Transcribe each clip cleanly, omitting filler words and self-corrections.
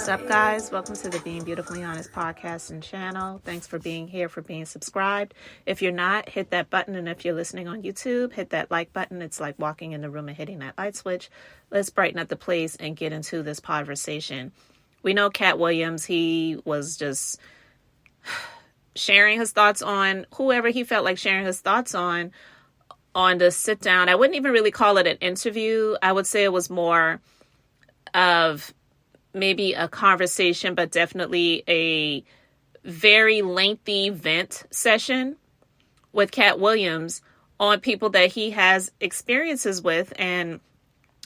up, guys? Welcome to the Being Beautifully Honest podcast and channel. Thanks for being here, for being subscribed. If you're not, hit that button. And if you're listening on YouTube, hit that like button. It's like walking in the room and hitting that light switch. Let's brighten up the place and get into this conversation. We know Katt Williams, he was just sharing his thoughts on whoever he felt like sharing his thoughts on the sit down. I wouldn't even really call it an interview. I would say it was more of maybe a conversation, but definitely a very lengthy vent session with Katt Williams on people that he has experiences with. And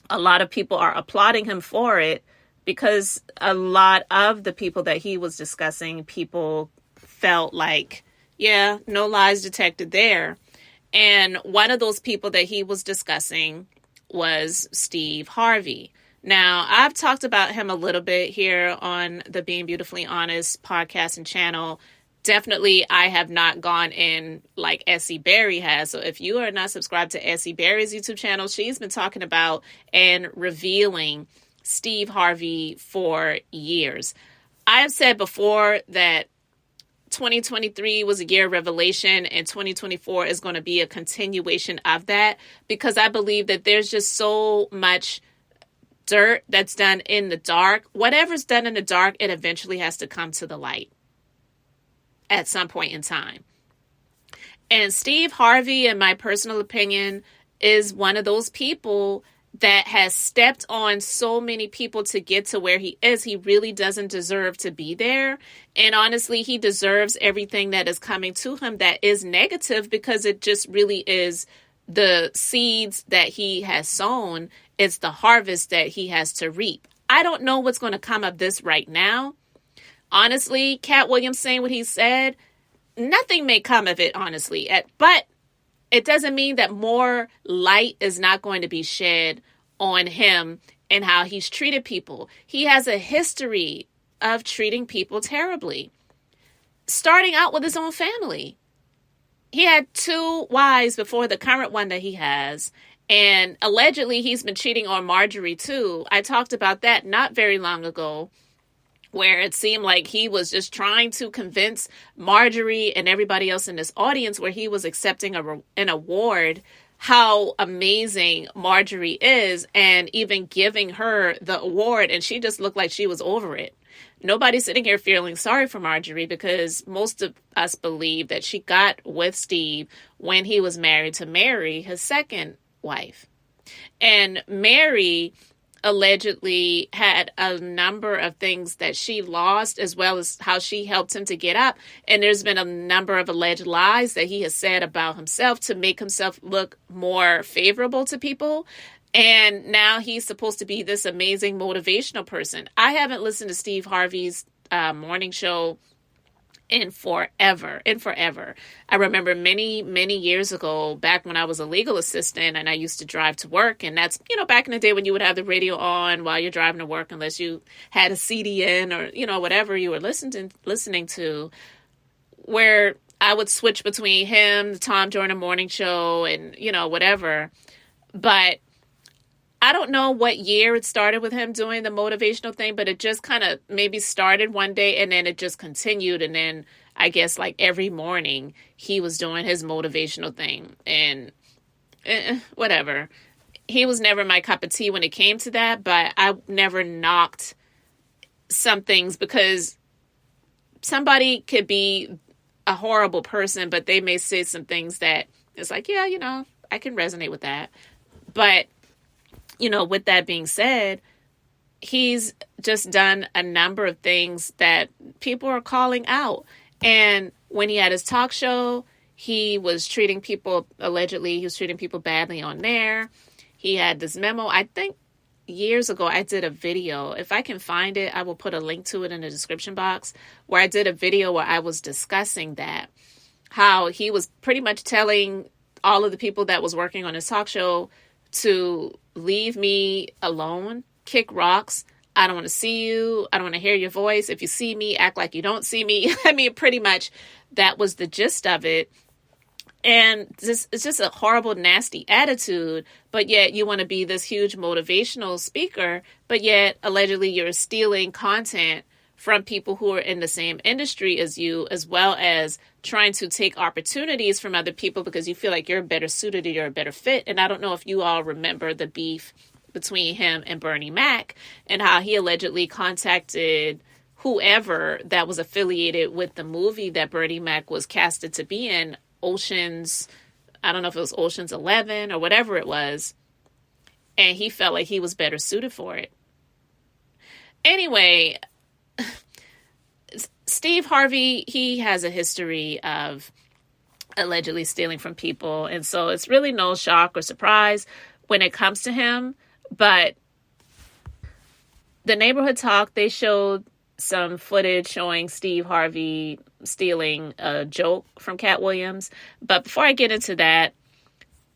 a lot of people are applauding him for it because a lot of the people that he was discussing, people felt like, yeah, no lies detected there. And one of those people that he was discussing was Steve Harvey. Now, I've talked about him a little bit here on the Being Beautifully Honest podcast and channel. Definitely, I have not gone in like Essie Berry has. So if you are not subscribed to Essie Berry's YouTube channel, she's been talking about and revealing Steve Harvey for years. I have said before that 2023 was a year of revelation and 2024 is going to be a continuation of that, because I believe that there's just so much dirt that's done in the dark. Whatever's done in the dark, it eventually has to come to the light at some point in time. And Steve Harvey, in my personal opinion, is one of those people that has stepped on so many people to get to where he is. He really doesn't deserve to be there. And honestly, he deserves everything that is coming to him that is negative, because it just really is the seeds that he has sown. It's the harvest that he has to reap. I don't know what's going to come of this right now. Honestly, Katt Williams saying what he said, nothing may come of it, honestly. But it doesn't mean that more light is not going to be shed on him and how he's treated people. He has a history of treating people terribly, starting out with his own family. He had 2 wives before the current one that he has. And allegedly, he's been cheating on Marjorie, too. I talked about that not very long ago, where it seemed like he was just trying to convince Marjorie and everybody else in this audience, where he was accepting an award, how amazing Marjorie is, and even giving her the award. And she just looked like she was over it. Nobody's sitting here feeling sorry for Marjorie, because most of us believe that she got with Steve when he was married to Mary, his second wife. And Mary allegedly had a number of things that she lost, as well as how she helped him to get up. And there's been a number of alleged lies that he has said about himself to make himself look more favorable to people. And now he's supposed to be this amazing motivational person. I haven't listened to Steve Harvey's morning show in forever. I remember many, many years ago, back when I was a legal assistant and I used to drive to work. And that's, back in the day when you would have the radio on while you're driving to work, unless you had a CD in or, whatever you were listening to, where I would switch between him, the Tom Joyner morning show, and, whatever. But I don't know what year it started with him doing the motivational thing, but it just kind of maybe started one day and then it just continued. And then I guess like every morning he was doing his motivational thing, and whatever. He was never my cup of tea when it came to that, but I never knocked some things, because somebody could be a horrible person, but they may say some things that it's like, yeah, I can resonate with that. But with that being said, he's just done a number of things that people are calling out. And when he had his talk show, he was treating people badly on there. He had this memo. I think years ago, I did a video. If I can find it, I will put a link to it in the description box, where I did a video where I was discussing that, how he was pretty much telling all of the people that was working on his talk show to leave me alone, kick rocks. I don't want to see you. I don't want to hear your voice. If you see me, act like you don't see me. I mean, pretty much that was the gist of it. And it's just a horrible, nasty attitude, but yet you want to be this huge motivational speaker, but yet allegedly you're stealing content from people who are in the same industry as you, as well as trying to take opportunities from other people because you feel like you're better suited or you're a better fit. And I don't know if you all remember the beef between him and Bernie Mac and how he allegedly contacted whoever that was affiliated with the movie that Bernie Mac was casted to be in, Ocean's, I don't know if it was Ocean's 11 or whatever it was, and he felt like he was better suited for it. Anyway, Steve Harvey, he has a history of allegedly stealing from people, and so it's really no shock or surprise when it comes to him. But the Neighborhood Talk, they showed some footage showing Steve Harvey stealing a joke from Katt Williams. But before I get into that,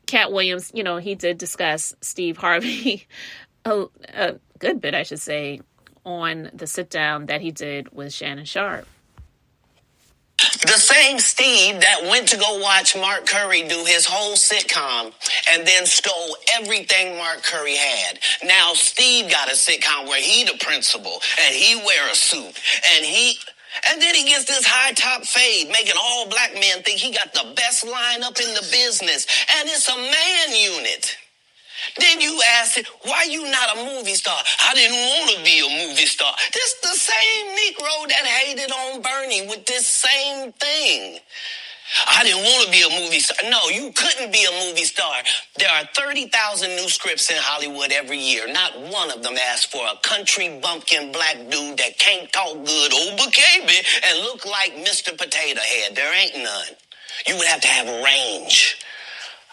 Katt Williams, you know, he did discuss Steve Harvey a good bit, I should say, on the sit down that he did with Shannon Sharpe. The same Steve that went to go watch Mark Curry do his whole sitcom and then stole everything Mark Curry had. Now Steve got a sitcom where he the principal and he wear a suit and then he gets this high top fade, making all black men think he got the best lineup in the business, and it's a man unit. Then you ask it, why you not a movie star? I didn't want to be a movie star. This the same Negro that hated on Bernie with this same thing. I didn't want to be a movie star. No, you couldn't be a movie star. There are 30,000 new scripts in Hollywood every year. Not one of them asks for a country bumpkin black dude that can't talk good, baby, and look like Mr. Potato Head. There ain't none. You would have to have range.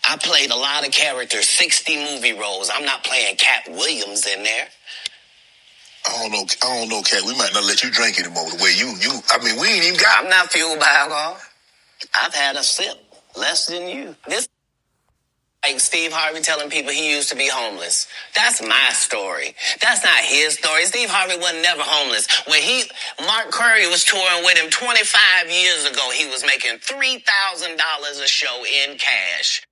I played a lot of characters, 60 movie roles. I'm not playing Katt Williams in there. I don't know, Katt. We might not let you drink anymore the way we ain't even got... I'm not fueled by alcohol. I've had a sip, less than you. This like Steve Harvey telling people he used to be homeless. That's my story. That's not his story. Steve Harvey wasn't never homeless. When Mark Curry was touring with him 25 years ago, he was making $3,000 a show in cash.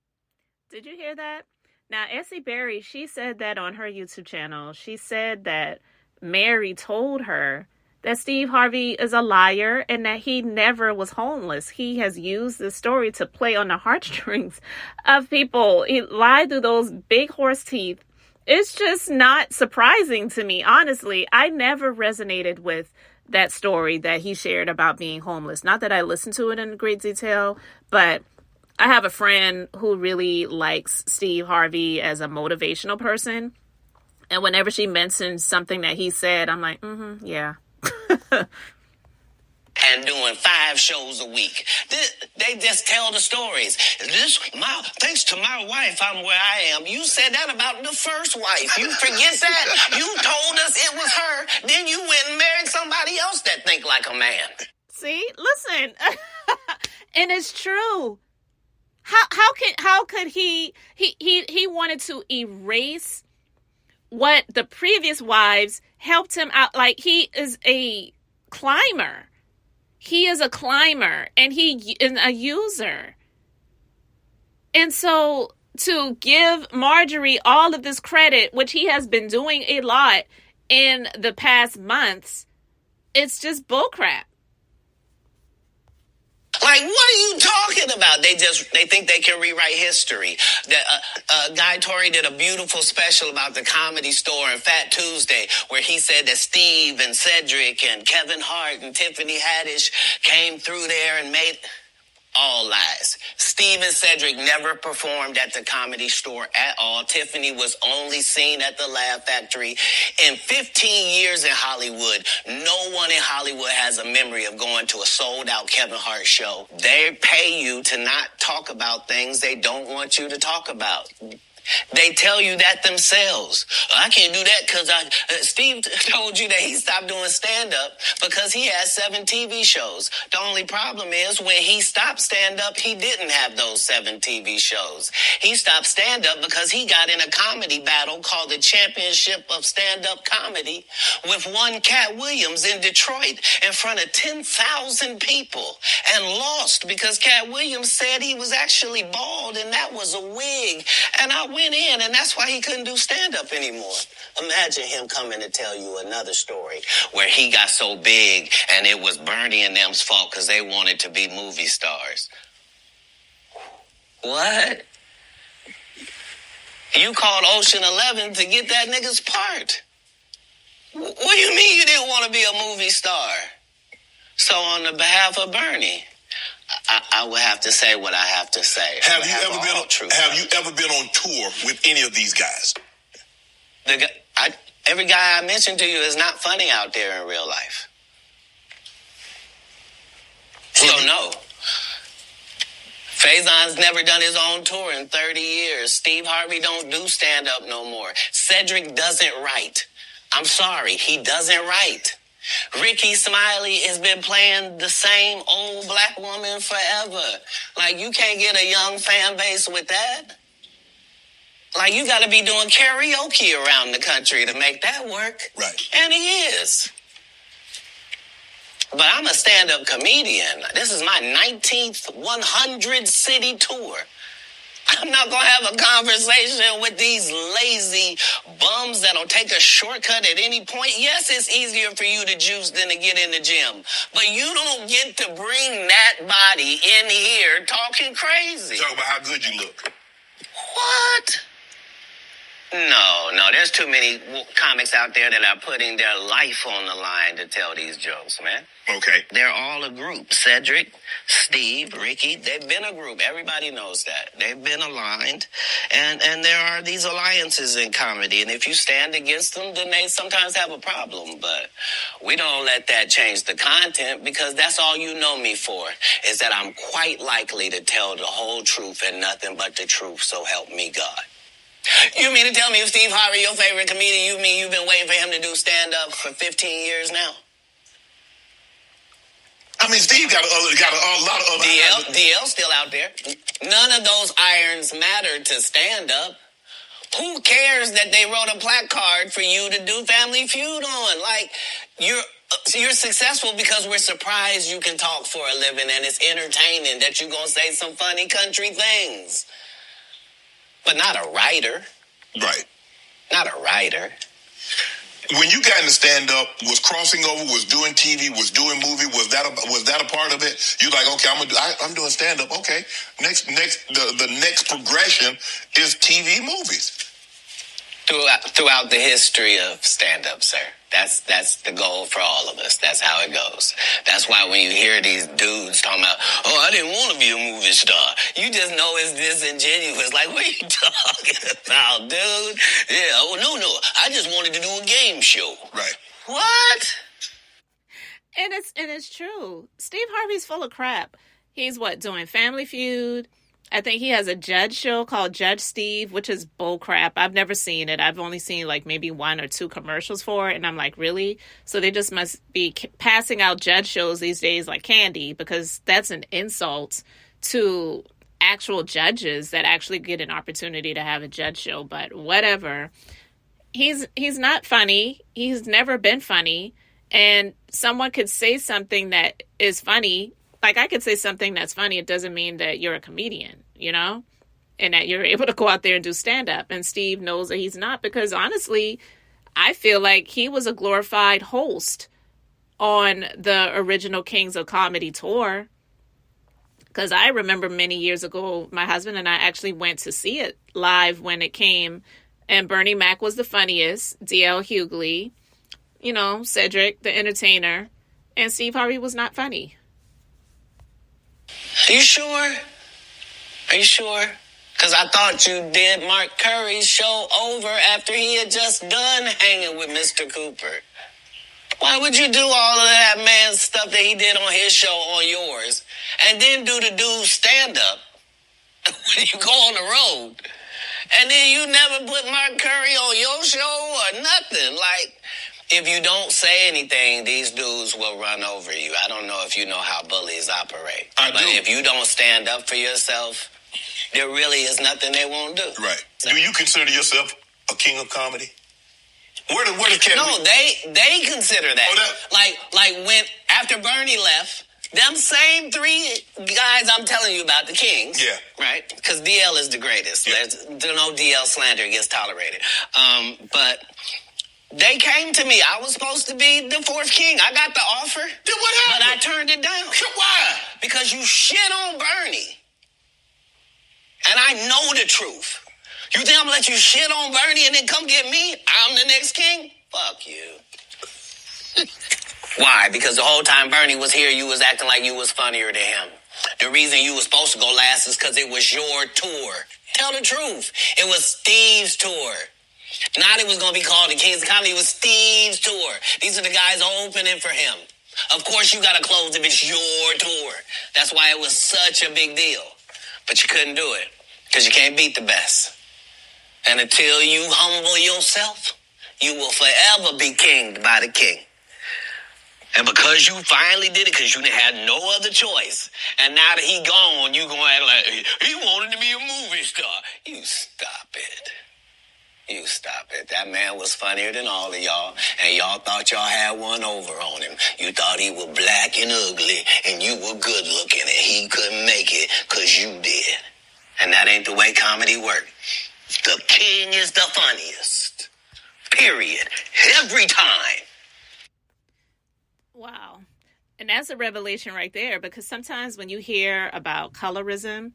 Did you hear that? Now, Essie Berry, she said that on her YouTube channel. She said that Mary told her that Steve Harvey is a liar and that he never was homeless. He has used this story to play on the heartstrings of people. He lied through those big horse teeth. It's just not surprising to me, honestly. I never resonated with that story that he shared about being homeless. Not that I listened to it in great detail, but I have a friend who really likes Steve Harvey as a motivational person. And whenever she mentions something that he said, I'm like, yeah. And doing 5 shows a week. They just tell the stories. Thanks to my wife, I'm where I am. You said that about the first wife. You forget that? You told us it was her. Then you went and married somebody else that think like a man. See? Listen. And it's true. How could he wanted to erase what the previous wives helped him out. Like, he is a climber. He is a climber and he is a user. And so to give Marjorie all of this credit, which he has been doing a lot in the past months, it's just bullcrap. Like, what are you talking about? They think they can rewrite history. Guy Torrey did a beautiful special about the Comedy Store and Fat Tuesday, where he said that Steve and Cedric and Kevin Hart and Tiffany Haddish came through there and made... All lies. Steve and Cedric never performed at the Comedy Store at all. Tiffany was only seen at the Laugh Factory. In 15 years in Hollywood, no one in Hollywood has a memory of going to a sold-out Kevin Hart show. They pay you to not talk about things they don't want you to talk about. They tell you that themselves. I can't do that because Steve told you that he stopped doing stand-up because he has 7 TV shows. The only problem is when he stopped stand-up, he didn't have those 7 TV shows. He stopped stand-up because he got in a comedy battle called the Championship of Stand-Up Comedy with one Katt Williams in Detroit in front of 10,000 people and lost because Katt Williams said he was actually bald and that was a wig. And I went in, and that's why he couldn't do stand-up anymore. Imagine him coming to tell you another story where he got so big and it was Bernie and them's fault because they wanted to be movie stars. What? You called Ocean 11 to get that nigga's part. What do you mean you didn't want to be a movie star? So on the behalf of Bernie, I would have to say what I have to say. Have you ever been on tour with any of these guys? Every guy I mentioned to you is not funny out there in real life. So no. Faison's never done his own tour in 30 years. Steve Harvey don't do stand-up no more. Cedric doesn't write. I'm sorry, he doesn't write. Ricky Smiley has been playing the same old black woman forever. Like, you can't get a young fan base with that. Like, you got to be doing karaoke around the country to make that work. Right. And he is. But I'm a stand-up comedian. This is my 19th 100-city tour. I'm not going to have a conversation with these lazy bums that'll take a shortcut at any point. Yes, it's easier for you to juice than to get in the gym. But you don't get to bring that body in here talking crazy. Talk about how good you look. What? No, there's too many comics out there that are putting their life on the line to tell these jokes, man. Okay. They're all a group. Cedric, Steve, Ricky, they've been a group. Everybody knows that. They've been aligned. And there are these alliances in comedy. And if you stand against them, then they sometimes have a problem. But we don't let that change the content because that's all you know me for, is that I'm quite likely to tell the whole truth and nothing but the truth, so help me God. You mean to tell me if Steve Harvey, your favorite comedian, you mean you've been waiting for him to do stand-up for 15 years now? I mean, Steve got a lot of other... DL's still out there. None of those irons matter to stand-up. Who cares that they wrote a placard for you to do Family Feud on? Like, you're successful because we're surprised you can talk for a living and it's entertaining that you're going to say some funny country things. But not a writer. Right. Not a writer. When you got into stand-up, was crossing over, was doing TV, was doing movie, was that a part of it? You like, okay, I'm doing stand-up. Okay, the next progression is TV movies. Throughout the history of stand-up, sir. That's the goal for all of us. That's how it goes. That's why when you hear these dudes talking about, I didn't want to be a movie star, you just know it's disingenuous. Like, what are you talking about, dude? Yeah, no, I just wanted to do a game show. Right. What? And it's true. Steve Harvey's full of crap. He's doing Family Feud. I think he has a judge show called Judge Steve, which is bull crap. I've never seen it. I've only seen maybe 1 or 2 commercials for it. And I'm like, really? So they just must be passing out judge shows these days like candy, because that's an insult to actual judges that actually get an opportunity to have a judge show. But whatever. He's not funny. He's never been funny. And someone could say something that is funny. Like, I could say something that's funny. It doesn't mean that you're a comedian, and that you're able to go out there and do stand-up. And Steve knows that he's not, because honestly, I feel like he was a glorified host on the original Kings of Comedy tour. Because I remember many years ago, my husband and I actually went to see it live when it came. And Bernie Mac was the funniest, D.L. Hughley, Cedric, the entertainer, and Steve Harvey was not funny. Are you sure? Because I thought you did Mark Curry's show over after he had just done hanging with Mr. Cooper. Why would you do all of that man's stuff that he did on his show on yours and then do the dude's stand-up when you go on the road? And then you never put Mark Curry on your show or nothing. Like, if you don't say anything, these dudes will run over you. I don't know if you know how bullies operate. But if you don't stand up for yourself, there really is nothing they won't do. Right. Do you consider yourself a king of comedy? Where does Katt? No, they consider that. Like when after Bernie left, them same three guys I'm telling you about, the Kings. Yeah. Right? Because DL is the greatest. Yeah. There's no DL slander gets tolerated. But they came to me. I was supposed to be the fourth king. I got the offer. Then what happened? But I turned it down. Why? Because you shit on Bernie. And I know the truth. You think I'm gonna let you shit on Bernie and then come get me? I'm the next king? Fuck you. Why? Because the whole time Bernie was here, you was acting like you was funnier than him. The reason you was supposed to go last is because it was your tour. Tell the truth. It was Steve's tour. Not it was going to be called the Kings of Comedy. It was Steve's tour. These are the guys opening for him. Of course you got to close if it's your tour. That's why it was such a big deal. But you couldn't do it because you can't beat the best. And until you humble yourself, you will forever be kinged by the king. And because you finally did it, because you had no other choice, and now that he gone, you gonna act like he wanted to be a movie star. You stop it. You stop it. That man was funnier than all of y'all, and y'all thought y'all had one over on him. You thought he was black and ugly, and you were good looking, and he couldn't make it because you did. And that ain't the way comedy works. The king is the funniest. Period. Every time. Wow. And that's a revelation right there, because sometimes when you hear about colorism,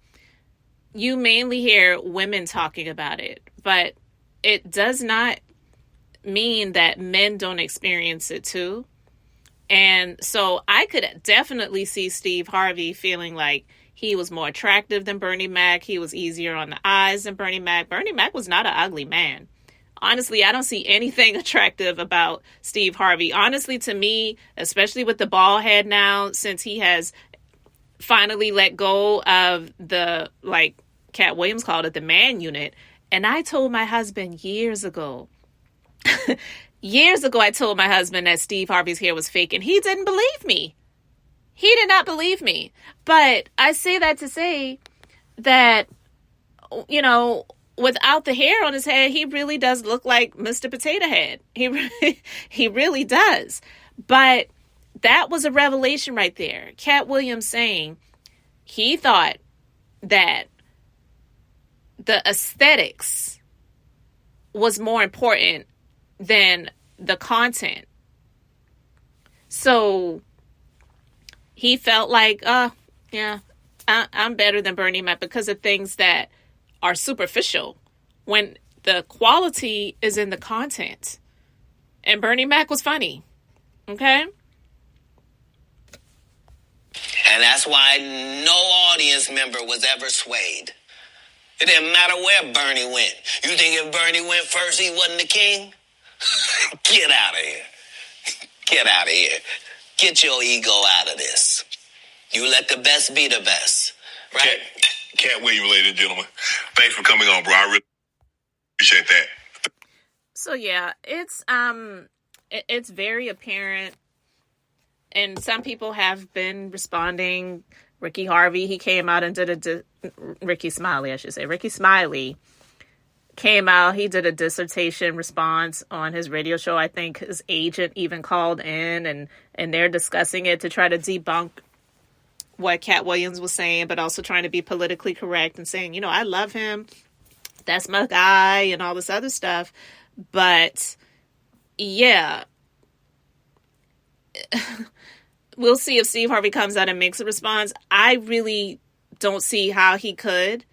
you mainly hear women talking about it, but it does not mean that men don't experience it too. And so I could definitely see Steve Harvey feeling like he was more attractive than Bernie Mac. He was easier on the eyes than Bernie Mac. Bernie Mac was not an ugly man. Honestly, I don't see anything attractive about Steve Harvey. Honestly, to me, especially with the bald head now, since he has finally let go of the, like Katt Williams called it, the man unit. And I told my husband years ago, I told my husband that Steve Harvey's hair was fake, and he didn't believe me. He did not believe me. But I say that to say that, you know, without the hair on his head, he really does look like Mr. Potato Head. He really does. But that was a revelation right there. Katt Williams saying he thought that the aesthetics was more important than the content. So he felt like, yeah, I'm better than Bernie Mac because of things that are superficial, when the quality is in the content. And Bernie Mac was funny. Okay? And that's why no audience member was ever swayed. It didn't matter where Bernie went. You think if Bernie went first, he wasn't the king? Get out of here. Get out of here. Get your ego out of this. You let the best be the best. Right? Katt Williams, ladies and gentlemen. Thanks for coming on, bro. I really appreciate that. So yeah, it's very apparent, and some people have been responding. Ricky Harvey, he came out and did Ricky Smiley, I should say. Ricky Smiley came out, he did a dissertation response on his radio show. I think his agent even called in, and they're discussing it to try to debunk what Katt Williams was saying, but also trying to be politically correct and saying, you know, I love him. That's my guy and all this other stuff. But yeah, we'll see if Steve Harvey comes out and makes a response. I really don't see how he could,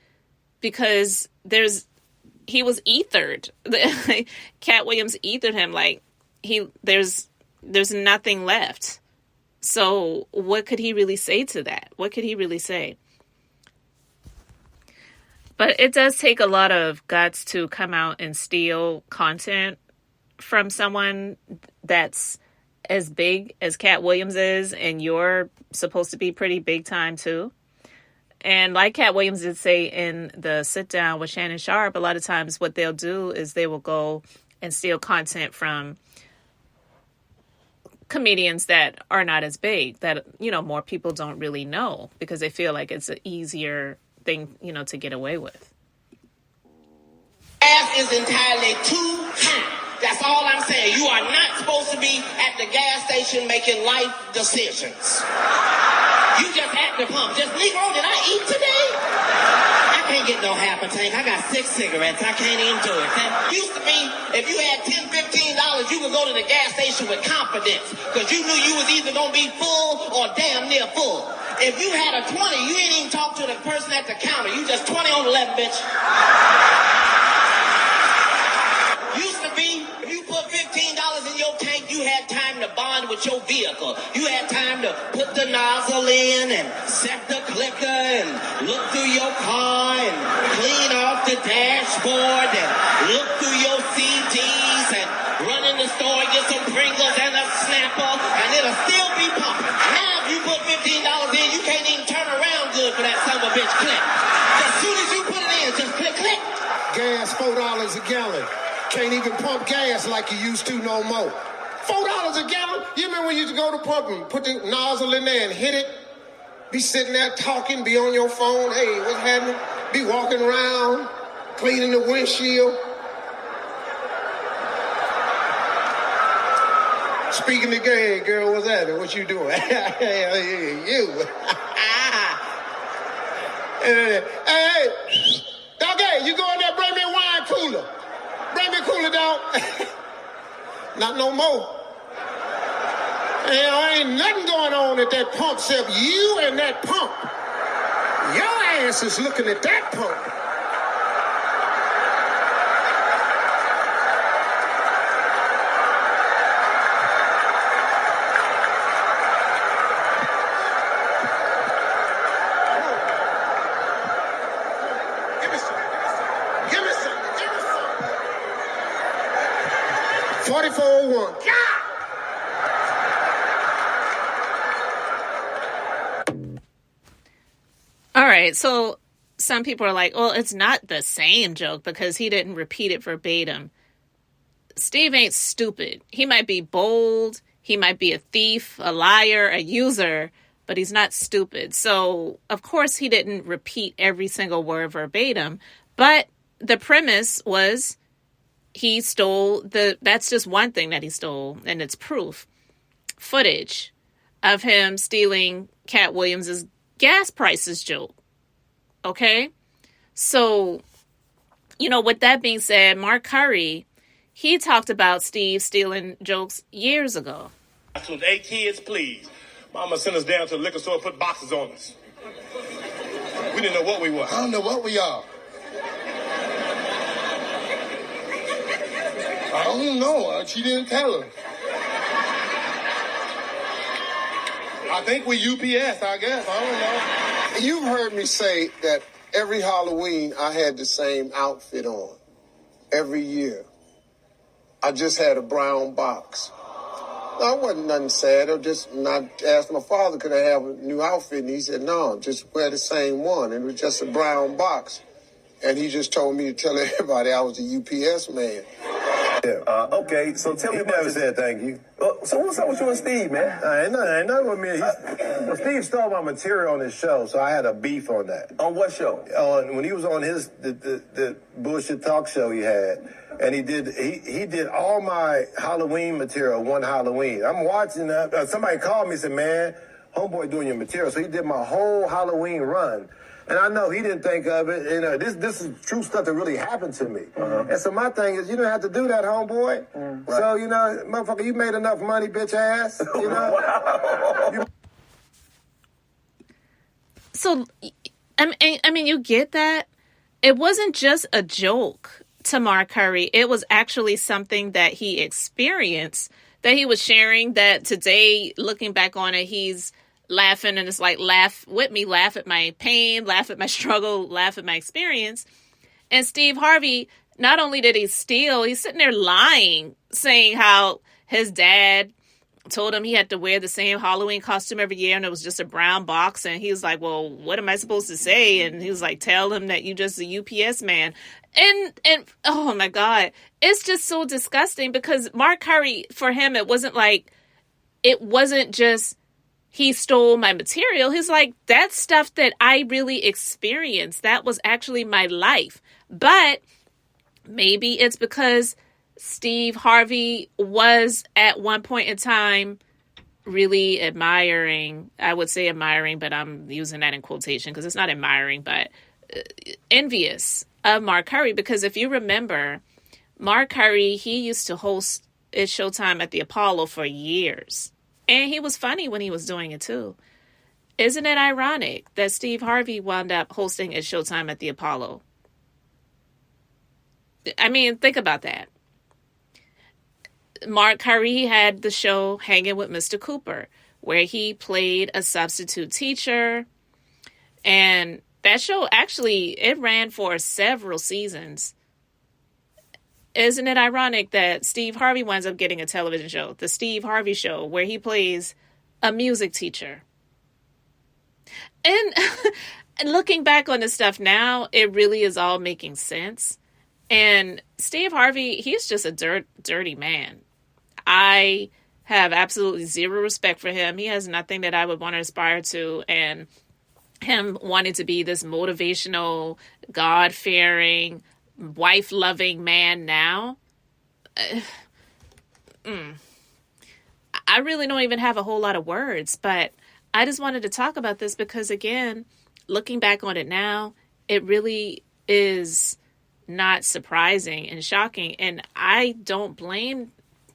because he was ethered. Katt Williams ethered him. Like there's nothing left. So what could he really say to that? What could he really say? But it does take a lot of guts to come out and steal content from someone that's as big as Katt Williams is, and you're supposed to be pretty big time too. And like Katt Williams did say in the sit down with Shannon Sharp, a lot of times what they'll do is they will go and steal content from comedians that are not as big, that, more people don't really know, because they feel like it's an easier thing, to get away with. Gas is entirely too high. That's all I'm saying. You are not supposed to be at the gas station making life decisions. You just at the pump. Just, Negro, did I eat today? I can't get no half a tank. I got 6 cigarettes. I can't even do it. That used to be, if you had $10, $15, you could go to the gas station with confidence, because you knew you was either going to be full or damn near full. If you had a 20, you ain't even talk to the person at the counter. You just 20 on 11, bitch. Used to be, if you put $15 in your tank, you had time to bond with your vehicle. You had time to put the nozzle in and set the clicker and look through your car and clean off the dashboard and look through your CDs and run in the store and get some Pringles and a Snapper, and it'll still be pumping. Now if you put $15 in, you can't even turn around good for that son of a bitch click. As soon as you put it in, just click, click. Gas $4 a gallon. Can't even pump gas like you used to no more. $4 a gallon? You remember when you used to go to pump and put the nozzle in there and hit it? Be sitting there talking, be on your phone. Hey, what's happening? Be walking around, cleaning the windshield. Speaking to gay, girl, what's happening? What you doing? You. Hey, doggy, you go in there, bring me a wine cooler. Bring me a cooler, dog. Not no more. Ain't nothing going on at that pump except you and that pump. Your ass is looking at that pump. Give me some. 4401. God! All right, so some people are like, well, it's not the same joke because he didn't repeat it verbatim. Steve ain't stupid. He might be bold, he might be a thief, a liar, a user, but he's not stupid. So, of course, he didn't repeat every single word verbatim, but the premise was he stole that's just one thing that he stole, and it's proof. Footage of him stealing Katt Williams's gas prices joke. Okay? So, with that being said, Mark Curry, he talked about Steve stealing jokes years ago. 8 kids, please. Mama sent us down to the liquor store and put boxes on us. We didn't know what we were. I don't know what we are. I don't know. She didn't tell us. I think we UPS, I guess. I don't know. You've heard me say that every Halloween I had the same outfit on. Every year. I just had a brown box. I wasn't nothing sad. I just asked my father, could I have a new outfit? And he said, no, just wear the same one. And it was just a brown box. And he just told me to tell everybody I was a UPS man. Okay, so tell me about never said thank you. So what's up with you and Steve, man? Ain't nothing with me. Well, Steve stole my material on his show, so I had a beef on that. On what show? When he was on his the bullshit talk show he had, and he did all my Halloween material one Halloween. I'm watching that. Somebody called me and said, man, homeboy doing your material. So he did my whole Halloween run. And I know he didn't think of it. This is true stuff that really happened to me. Uh-huh. And so my thing is, you don't have to do that, homeboy. Right. So, motherfucker, you made enough money, bitch ass. Wow. So, I mean, you get that? It wasn't just a joke to Mark Curry. It was actually something that he experienced, that he was sharing, that today, looking back on it, he's laughing, and it's like, laugh with me, laugh at my pain, laugh at my struggle, laugh at my experience. And Steve Harvey, not only did he steal, he's sitting there lying, saying how his dad told him he had to wear the same Halloween costume every year, and it was just a brown box. And he was like, well, what am I supposed to say? And he was like, tell him that you just a UPS man. And oh my God, it's just so disgusting, because Mark Curry, for him, it wasn't just he stole my material. He's like, that's stuff that I really experienced. That was actually my life. But maybe it's because Steve Harvey was at one point in time really admiring, I would say admiring, but I'm using that in quotation because it's not admiring, but envious of Mark Curry. Because if you remember, Mark Curry, he used to host It's Showtime at the Apollo for years. And he was funny when he was doing it too. Isn't it ironic that Steve Harvey wound up hosting It's Showtime at the Apollo? I mean, think about that. Mark Curry had the show Hanging with Mr. Cooper, where he played a substitute teacher. And that show actually, it ran for several seasons. Isn't it ironic that Steve Harvey winds up getting a television show, The Steve Harvey Show, where he plays a music teacher? And looking back on this stuff now, it really is all making sense. And Steve Harvey, he's just a dirty man. I have absolutely zero respect for him. He has nothing that I would want to aspire to. And him wanting to be this motivational, God-fearing, wife-loving man now, I really don't even have a whole lot of words. But I just wanted to talk about this because, again, looking back on it now, it really is not surprising and shocking. And I don't blame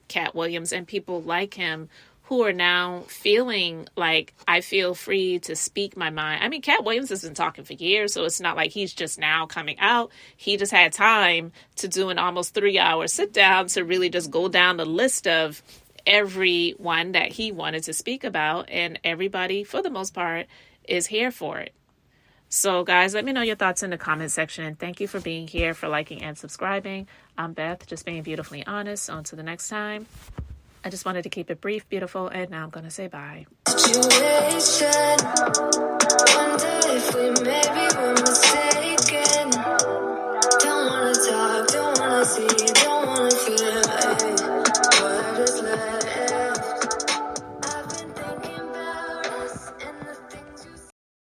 Katt Williams and people like him who are now feeling like I feel free to speak my mind. I mean, Katt Williams has been talking for years, so it's not like he's just now coming out. He just had time to do an almost 3-hour sit down to really just go down the list of everyone that he wanted to speak about. And everybody, for the most part, is here for it. So, guys, let me know your thoughts in the comment section. Thank you for being here, for liking and subscribing. I'm Beth, just being beautifully honest. On to the next time. I just wanted to keep it brief, beautiful, and now I'm going to say bye. Situation. Wonder if we maybe